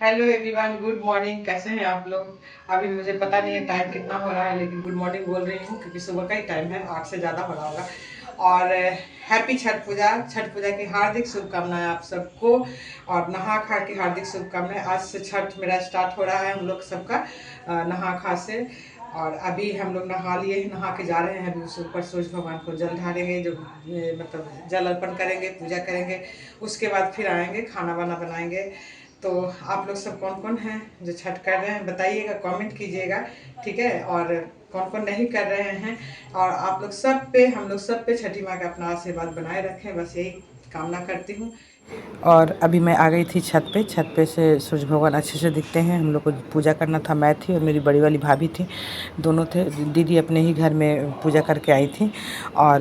Hello everyone, good morning. कैसे हैं आप लोग? अभी मुझे पता नहीं है टाइम कितना हो रहा है, लेकिन गुड मॉर्निंग बोल रही हूँ क्योंकि सुबह का ही टाइम है, 8 से ज़्यादा हो रहा होगा। और हैप्पी छठ पूजा। छठ पूजा की हार्दिक शुभकामनाएं आप सबको, और नहा खा की हार्दिक शुभकामनाएं। आज से छठ मेरा स्टार्ट हो रहा है हम लोग सबका नहा खा से। और अभी हम लोग नहा लिए, नहा के जा रहे हैं अभी उस ऊपर सूरज भगवान को जल ढारेंगे, जो मतलब जल अर्पण करेंगे, पूजा करेंगे। उसके बाद फिर आएंगे, खाना वाना बनाएंगे। तो आप लोग सब कौन कौन हैं जो छठ कर रहे हैं बताइएगा, कमेंट कीजिएगा, ठीक है। और कौन कौन नहीं कर रहे हैं, और आप लोग सब पे, हम लोग सब पे छठी माँ का अपना आशीर्वाद बनाए रखें, बस यही कामना करती हूँ। और अभी मैं आ गई थी छत पे। छत पे से सूरज भगवान अच्छे से दिखते हैं। हम लोग को पूजा करना था, मैं थी और मेरी बड़ी वाली भाभी थी, दोनों थे। दीदी अपने ही घर में पूजा करके आई थी, और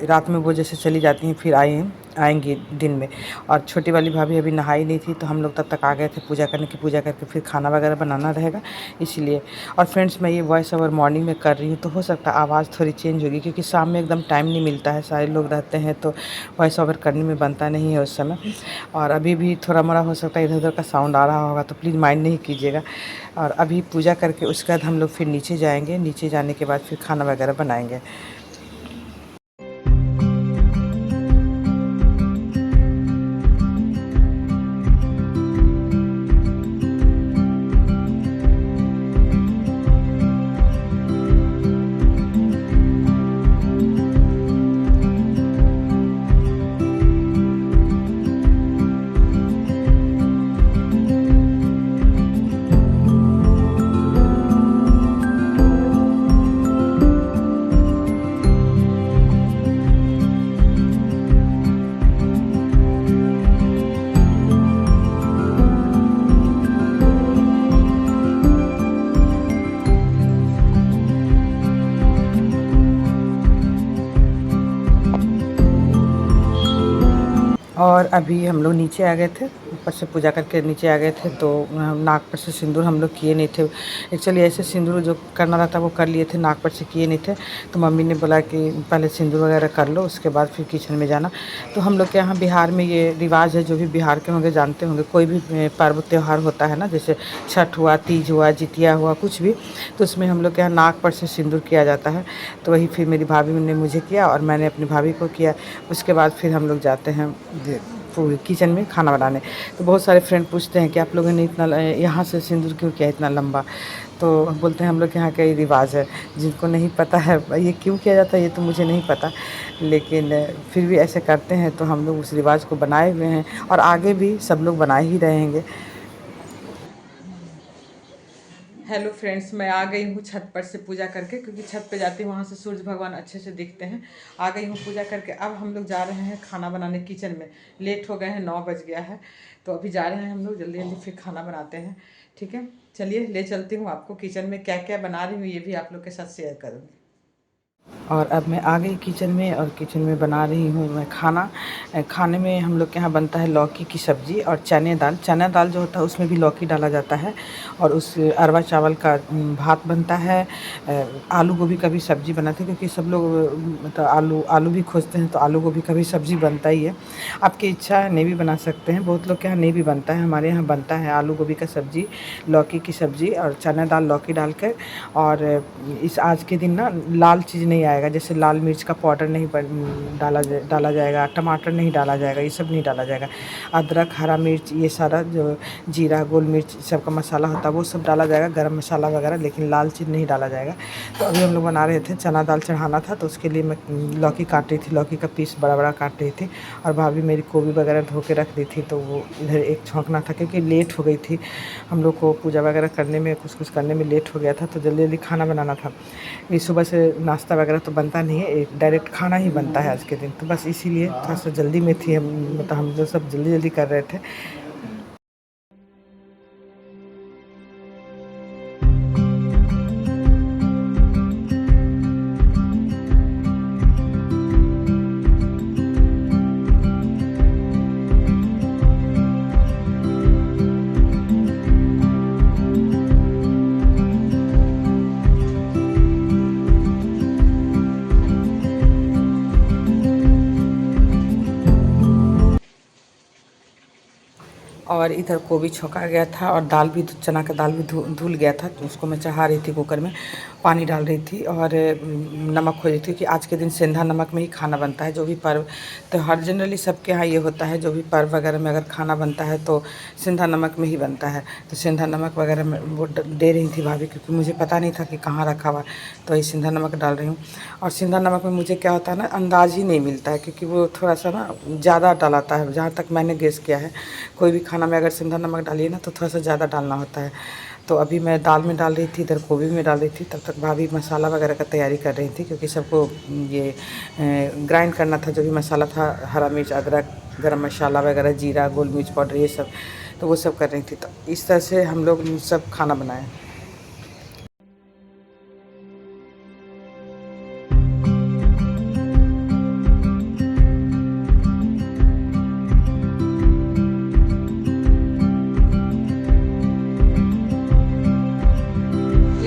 रात में वो जैसे चली जाती हैं फिर आएंगी दिन में। और छोटी वाली भाभी अभी नहाई नहीं थी, तो हम लोग तब तक आ गए थे पूजा करने की। पूजा करके फिर खाना वगैरह बनाना रहेगा, इसलिए। और फ्रेंड्स, मैं ये वॉइस ओवर मॉर्निंग में कर रही हूँ, तो हो सकता है आवाज़ थोड़ी चेंज होगी, क्योंकि शाम में एकदम टाइम नहीं मिलता है, सारे लोग रहते हैं, तो वॉइस ओवर करने में बनता नहीं है उस समय। और अभी भी थोड़ा मोड़ा हो सकता है इधर उधर का साउंड आ रहा होगा, तो प्लीज़ माइंड नहीं कीजिएगा। और अभी पूजा करके उसके बाद हम लोग फिर नीचे जाएंगे। नीचे जाने के बाद फिर खाना वगैरह बनाएंगे। और अभी हम लोग नीचे आ गए थे, ऊपर से पूजा करके नीचे आ गए थे, तो नाक पर से सिंदूर हम लोग किए नहीं थे। एक्चुअली ऐसे सिंदूर जो करना रहता वो कर लिए थे, नाक पर से किए नहीं थे। तो मम्मी ने बोला कि पहले सिंदूर वगैरह कर लो, उसके बाद फिर किचन में जाना। तो हम लोग के यहाँ बिहार में ये रिवाज है, जो भी बिहार के होंगे जानते होंगे। कोई भी पर्व त्यौहार होता है ना, जैसे छठ हुआ, तीज हुआ, जितिया हुआ, कुछ भी, तो उसमें हम लोग के यहाँ नाक पर से सिंदूर किया जाता है। तो वही फिर मेरी भाभी ने मुझे किया और मैंने अपनी भाभी को किया। उसके बाद फिर हम लोग जाते हैं किचन में खाना बनाने। तो बहुत सारे फ्रेंड पूछते हैं कि आप लोगों ने इतना यहाँ से सिंदूर क्यों किया इतना लंबा। तो बोलते हैं हम लोग के यहाँ का ये रिवाज है। जिनको नहीं पता है ये क्यों किया जाता है, ये तो मुझे नहीं पता, लेकिन फिर भी ऐसे करते हैं, तो हम लोग उस रिवाज को बनाए हुए हैं, और आगे भी सब लोग बनाए ही रहेंगे। हेलो फ्रेंड्स, मैं आ गई हूँ छत पर से पूजा करके, क्योंकि छत पे जाती हूँ वहाँ से सूरज भगवान अच्छे से दिखते हैं। आ गई हूँ पूजा करके। अब हम लोग जा रहे हैं खाना बनाने किचन में। लेट हो गए हैं, 9 बज गया है, तो अभी जा रहे हैं हम लोग जल्दी जल्दी, फिर खाना बनाते हैं, ठीक है। चलिए ले चलती हूँ आपको किचन में, क्या क्या बना रही हूँ ये भी आप लोग के साथ शेयर करूँगी। और अब मैं आ गई किचन में, और किचन में बना रही हूँ मैं खाना। खाने में हम लोग के यहाँ बनता है लौकी की सब्ज़ी और चने दाल। चना दाल जो होता है उसमें भी लौकी डाला जाता है, और उस अरवा चावल का भात बनता है। आलू गोभी का भी सब्ज़ी बनाते हैं, क्योंकि सब लोग मतलब आलू आलू भी खोजते हैं, तो आलू गोभी का भी सब्ज़ी बनता ही है। आपकी इच्छा है नहीं भी बना सकते हैं, बहुत लोग के यहाँ नहीं भी बनता है, हमारे यहाँ बनता है आलू गोभी का सब्ज़ी, लौकी की सब्ज़ी और चना दाल लौकी डाल कर। और इस आज के दिन ना लाल चीज़ नहीं आएगा, जैसे लाल मिर्च का पाउडर नहीं डाला जाएगा, टमाटर नहीं डाला जाएगा, ये सब नहीं डाला जाएगा। अदरक, हरा मिर्च, ये सारा जो जीरा, गोल मिर्च सबका मसाला होता है वो सब डाला जाएगा, गरम मसाला वगैरह, लेकिन लाल चीज़ नहीं डाला जाएगा। तो अभी हम लोग बना रहे थे, चना दाल चढ़ाना था, तो उसके लिए मैं लौकी काट रही थी, लौकी का पीस बड़ा बड़ा काट रही थी। और भाभी मेरी गोभी वगैरह धो के रख दी थी, तो वो इधर एक छौंकना था, क्योंकि लेट हो गई थी हम लोग को पूजा वगैरह करने में, कुछ करने में लेट हो गया था, तो जल्दी जल्दी खाना बनाना था। ये सुबह से नाश्ता वगैरह तो बनता नहीं है, डायरेक्ट खाना ही बनता है आज के दिन, तो बस इसीलिए थोड़ा सा जल्दी में थी हम, मतलब हम लोग सब जल्दी जल्दी कर रहे थे। और इधर गोभी छोका गया था और दाल भी, चना का दाल भी धुल गया था, तो उसको मैं चढ़ा रही थी कुकर में, पानी डाल रही थी और नमक हो रही थी कि आज के दिन सेंधा नमक में ही खाना बनता है। जो भी पर्व त्यौहार जनरली सबके यहाँ ये होता है, जो भी पर्व वगैरह में अगर खाना बनता है तो सेंधा नमक में ही बनता है। तो सेंधा नमक वगैरह में वो दे रही थी भाभी, क्योंकि मुझे पता नहीं था कि कहाँ रखा हुआ, तो ये सेंधा नमक डाल रही हूँ। और सेंधा नमक में मुझे क्या होता है ना, अंदाज़ ही नहीं मिलता है, क्योंकि वो थोड़ा सा ना ज़्यादा डालाता है, जहाँ तक मैंने गेस किया है। कोई भी खाना में अगर सेंधा नमक डालिए ना तो थोड़ा सा ज़्यादा डालना होता है। तो अभी मैं दाल में डाल रही थी, इधर गोभी में डाल रही थी, तब तक भाभी मसाला वगैरह का तैयारी कर रही थी, क्योंकि सबको ये ग्राइंड करना था, जो भी मसाला था, हरा मिर्च, अदरक, गरम मसाला वगैरह, जीरा, गोल मिर्च पाउडर, ये सब, तो वो सब कर रही थी। तो इस तरह से हम लोग सब खाना बनाए।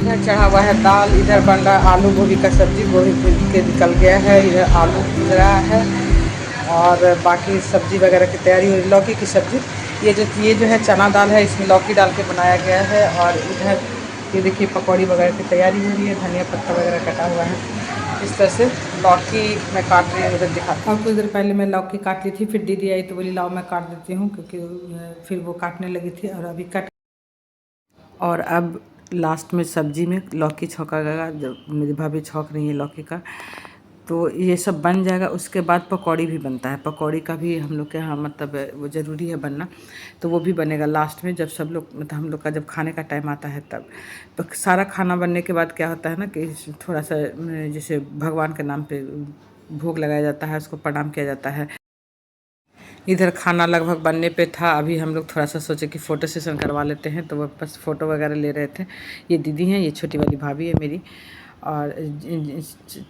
इधर चढ़ा हुआ है दाल, इधर बन रहा है आलू गोभी का सब्जी, गोभी भून के निकल गया है, इधर आलू भून रहा है और बाकी सब्जी वगैरह की तैयारी हो रही है। लौकी की सब्जी, ये जो है चना दाल है, इसमें लौकी डाल के बनाया गया है। और इधर ये देखिए पकौड़ी वगैरह की तैयारी हो रही है, धनिया पत्ता वगैरह कटा हुआ है। इस तरह से लौकी मैं काट रही हूँ, उधर दिखाती हूँ। और कुछ देर पहले मैं लौकी काट ली थी, फिर दीदी आई तो बोली लाओ मैं काट देती हूँ, क्योंकि फिर वो काटने लगी थी और अभी कट। और अब लास्ट में सब्जी में लौकी छौंका गया, जब मेरी भाभी छौंक रही है लौकी का, तो ये सब बन जाएगा। उसके बाद पकौड़ी भी बनता है, पकौड़ी का भी हम लोग के यहाँ मतलब वो ज़रूरी है बनना, तो वो भी बनेगा लास्ट में, जब सब लोग मतलब हम लोग का जब खाने का टाइम आता है तब। तो सारा खाना बनने के बाद क्या होता है ना कि थोड़ा सा जैसे भगवान के नाम पे भोग लगाया जाता है, उसको प्रणाम किया जाता है। इधर खाना लगभग बनने पे था, अभी हम लोग थोड़ा सा सोचे कि फ़ोटो सेशन करवा लेते हैं, तो वो बस फ़ोटो वगैरह ले रहे थे। ये दीदी हैं, ये छोटी वाली भाभी है मेरी, और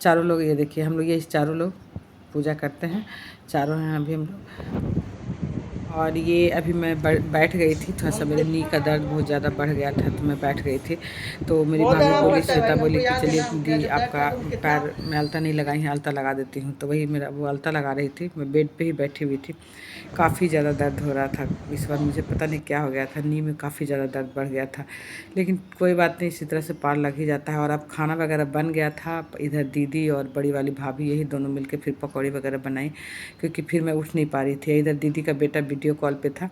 चारों लोग, ये देखिए हम लोग ये चारों लोग पूजा करते हैं, चारों हैं अभी हम लोग। और ये अभी मैं बैठ गई थी, थोड़ा सा मेरे नी का दर्द बहुत ज़्यादा बढ़ गया था, तो मैं बैठ गई थी। तो मेरी भाभी बोली, श्वेता बोली कि चलिए दीदी आपका पैर में अलता नहीं लगाई है, अलता लगा देती हूँ। तो वही मेरा वो अलता लगा रही थी, मैं बेड पे ही बैठी हुई थी। काफ़ी ज़्यादा दर्द हो रहा था इस बार, मुझे पता नहीं क्या हो गया था, नी में काफ़ी ज़्यादा दर्द बढ़ गया था, लेकिन कोई बात नहीं, इसी तरह से पार लग ही जाता है। और अब खाना वगैरह बन गया था, इधर दीदी और बड़ी वाली भाभी यही दोनों मिलकर फिर पकौड़ी वगैरह बनाई, क्योंकि फिर मैं उठ नहीं पा रही थी। इधर दीदी का बेटा वीडियो कॉल पे था,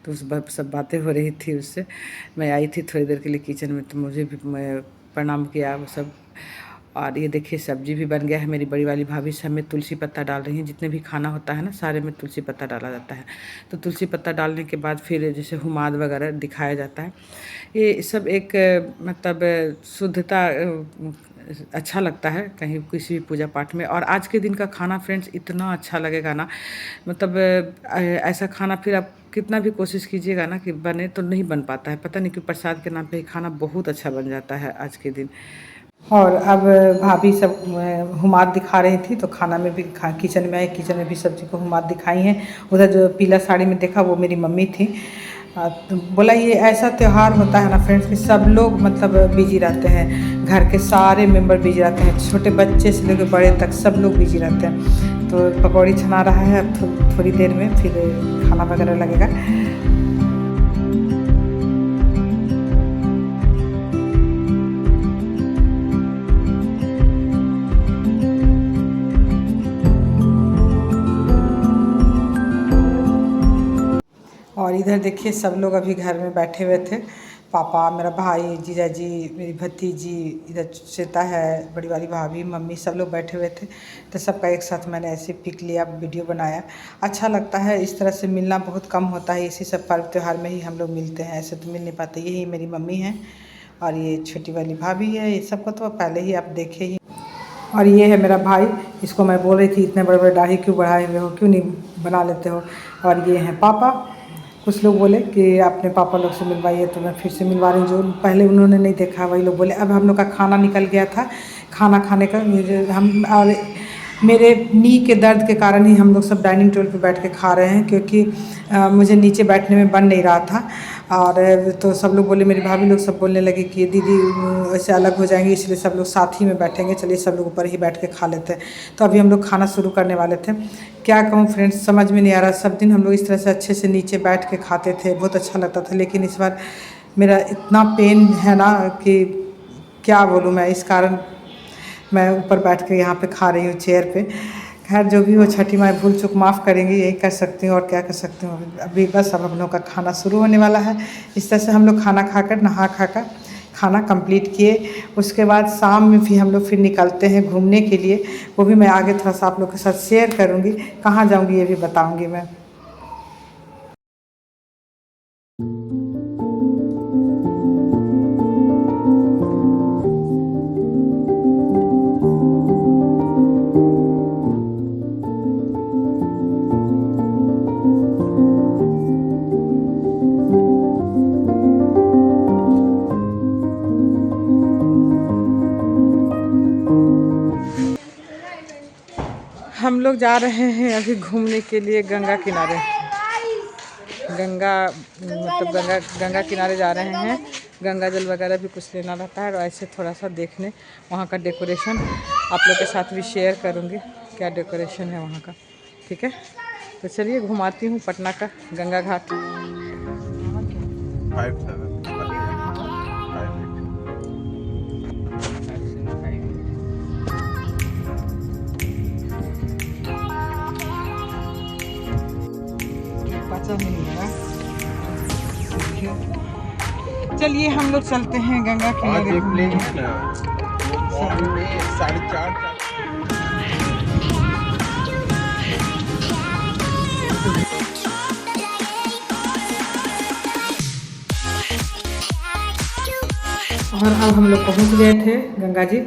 तो उस सब बातें हो रही थी उससे। मैं आई थी थोड़ी देर के लिए किचन में, तो मुझे भी मैं प्रणाम किया वो सब। और ये देखिए सब्जी भी बन गया है, मेरी बड़ी वाली भाभी सब में तुलसी पत्ता डाल रही हैं, जितने भी खाना होता है ना सारे में तुलसी पत्ता डाला जाता है। तो तुलसी पत्ता डालने के बाद फिर जैसे हुमाद वगैरह दिखाया जाता है, ये सब एक मतलब शुद्धता, अच्छा लगता है कहीं किसी भी पूजा पाठ में। और आज के दिन का खाना फ्रेंड्स इतना अच्छा लगेगा ना, मतलब ऐसा खाना फिर आप कितना भी कोशिश कीजिएगा ना कि बने तो नहीं बन पाता है, पता नहीं कि प्रसाद के नाम पे ही खाना बहुत अच्छा बन जाता है आज के दिन। और अब भाभी सब हुमाद दिखा रही थी, तो खाना में भी किचन में आई, किचन में भी सब्जी को हुमाद दिखाई हैं। उधर जो पीला साड़ी में देखा वो मेरी मम्मी थी। तो बोला ये ऐसा त्यौहार होता है ना फ्रेंड्स कि सब लोग मतलब बिजी रहते हैं, घर के सारे मेंबर बिजी रहते हैं, छोटे बच्चे से लेकर बड़े तक सब लोग बिजी रहते हैं। तो पकौड़ी छना रहा है, अब थोड़ी देर में फिर खाना वगैरह लगेगा। और इधर देखिए सब लोग अभी घर में बैठे हुए थे, पापा, मेरा भाई, जीजा जी, मेरी भतीजी, इधर श्वेता है, बड़ी वाली भाभी, मम्मी, सब लोग बैठे हुए थे। तो सबका एक साथ मैंने ऐसे पिक लिया, वीडियो बनाया। अच्छा लगता है, इस तरह से मिलना बहुत कम होता है, इसी सब पर्व त्यौहार में ही हम लोग मिलते हैं, ऐसे तो मिल नहीं पाते। यही मेरी मम्मी है और ये छोटी वाली भाभी है, ये सबको तो पहले ही आप देखे ही। और ये है मेरा भाई, इसको मैं बोल रही थी इतने बड़े बड़े दाढ़ी क्यों बढ़ाए हुए हो, क्यों नहीं बना लेते हो। और ये हैं पापा, कुछ लोग बोले कि अपने पापा लोग से मिलवाइए, तो मैं फिर से मिलवा रही हूँ, जो पहले उन्होंने नहीं देखा वही लोग बोले। अब हम लोग का खाना निकल गया था, खाना खाने का हम, और मेरे नी के दर्द के कारण ही हम लोग सब डाइनिंग टेबल पे बैठ के खा रहे हैं, क्योंकि मुझे नीचे बैठने में बन नहीं रहा था। और तो सब लोग बोले, मेरी भाभी लोग सब बोलने लगे कि दीदी ऐसे अलग हो जाएंगे, इसलिए सब लोग साथ ही में बैठेंगे, चलिए सब लोग ऊपर ही बैठ के खा लेते हैं। तो अभी हम लोग खाना शुरू करने वाले थे। क्या कहूँ फ्रेंड्स, समझ में नहीं आ रहा। सब दिन हम लोग इस तरह से अच्छे से नीचे बैठ के खाते थे, बहुत अच्छा लगता था। लेकिन इस बार मेरा इतना पेन है ना कि क्या बोलूँ मैं, इस कारण मैं ऊपर बैठ के यहाँ पे खा रही हूँ चेयर पे। खैर जो भी हो, छठी माई भूल चूक माफ़ करेंगी, यही कर सकती हूँ और क्या कर सकती हूँ। अभी बस अब हम लोग का खाना शुरू होने वाला है। इस तरह से हम लोग खाना खाकर, नहा खाकर खाना कंप्लीट किए। उसके बाद शाम में भी हम लोग फिर निकलते हैं घूमने के लिए। वो भी मैं आगे थोड़ा सा आप लोग के साथ शेयर करूँगी, कहाँ जाऊँगी ये भी बताऊँगी मैं। हम लोग जा रहे हैं अभी घूमने के लिए गंगा किनारे। गंगा किनारे जा रहे हैं। गंगा जल वगैरह भी कुछ लेना रहता है, और ऐसे थोड़ा सा देखने वहाँ का डेकोरेशन आप लोग के साथ भी शेयर करूँगी, क्या डेकोरेशन है वहाँ का। ठीक है, तो चलिए घुमाती हूँ पटना का गंगा घाट। चलिए हम लोग चलते हैं गंगा किनारे घूमने। 4:30। और अब हम लोग पहुंच गए थे गंगा जी।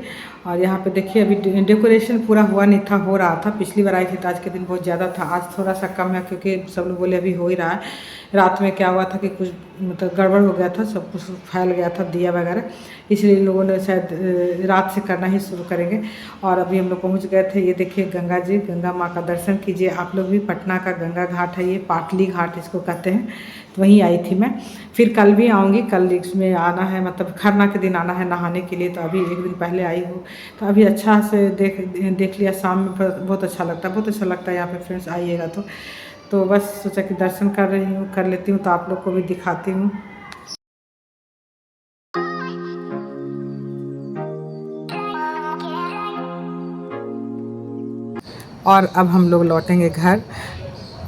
और यहाँ पे देखिए अभी डेकोरेशन पूरा हुआ नहीं था, हो रहा था। पिछली बार आई थी तो आज के दिन बहुत ज़्यादा था, आज थोड़ा सा कम है, क्योंकि सब लोग बोले अभी हो ही रहा है। रात में क्या हुआ था कि कुछ मतलब गड़बड़ हो गया था, सब कुछ फैल गया था दिया वगैरह, इसलिए लोगों ने शायद रात से करना ही शुरू करेंगे। और अभी हम लोग पहुँच गए थे। ये देखिए गंगा जी, गंगा माँ का दर्शन कीजिए आप लोग भी। पटना का गंगा घाट है ये, पाटली घाट इसको कहते हैं। तो वहीं आई थी मैं, फिर कल भी आऊँगी। कल इसमें आना है, मतलब खरना के दिन आना है नहाने के लिए, तो अभी एक दिन पहले आई हूँ। तो अभी अच्छा से देख लिया। शाम में बहुत अच्छा लगता है, बहुत अच्छा लगता है यहाँ पे फ्रेंड्स, आइएगा तो बस सोचा कि दर्शन कर रही हूँ, कर लेती हूँ, तो आप लोग को भी दिखाती हूँ। और अब हम लोग लौटेंगे घर।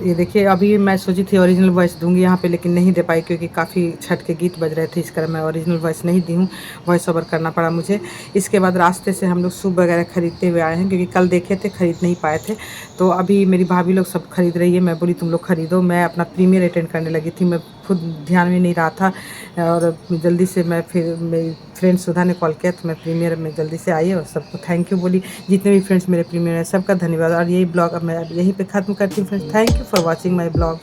ये देखिए अभी मैं सोची थी ओरिजिनल वॉइस दूंगी यहाँ पे, लेकिन नहीं दे पाई, क्योंकि काफ़ी छठ के गीत बज रहे थे, इस कारण मैं ओरिजिनल वॉइस नहीं दी हूँ, वॉइस ओवर करना पड़ा मुझे। इसके बाद रास्ते से हम लोग सूप वगैरह खरीदते हुए आए हैं, क्योंकि कल देखे थे खरीद नहीं पाए थे। तो अभी मेरी भाभी लोग सब खरीद रही है, मैं बोली तुम लोग खरीदो। मैं अपना प्रीमियर अटेंड करने लगी थी, मैं खुद ध्यान में नहीं रहा था, और जल्दी से मैं फिर मेरी फ्रेंड सुधा ने कॉल किया, तो मैं प्रीमियर में जल्दी से आई और सबको थैंक यू बोली। जितने भी फ्रेंड्स मेरे प्रीमियर हैं सबका धन्यवाद। और यही ब्लॉग अब मैं यहीं पे ख़त्म करती हूँ friends. Thank you for watching my blog.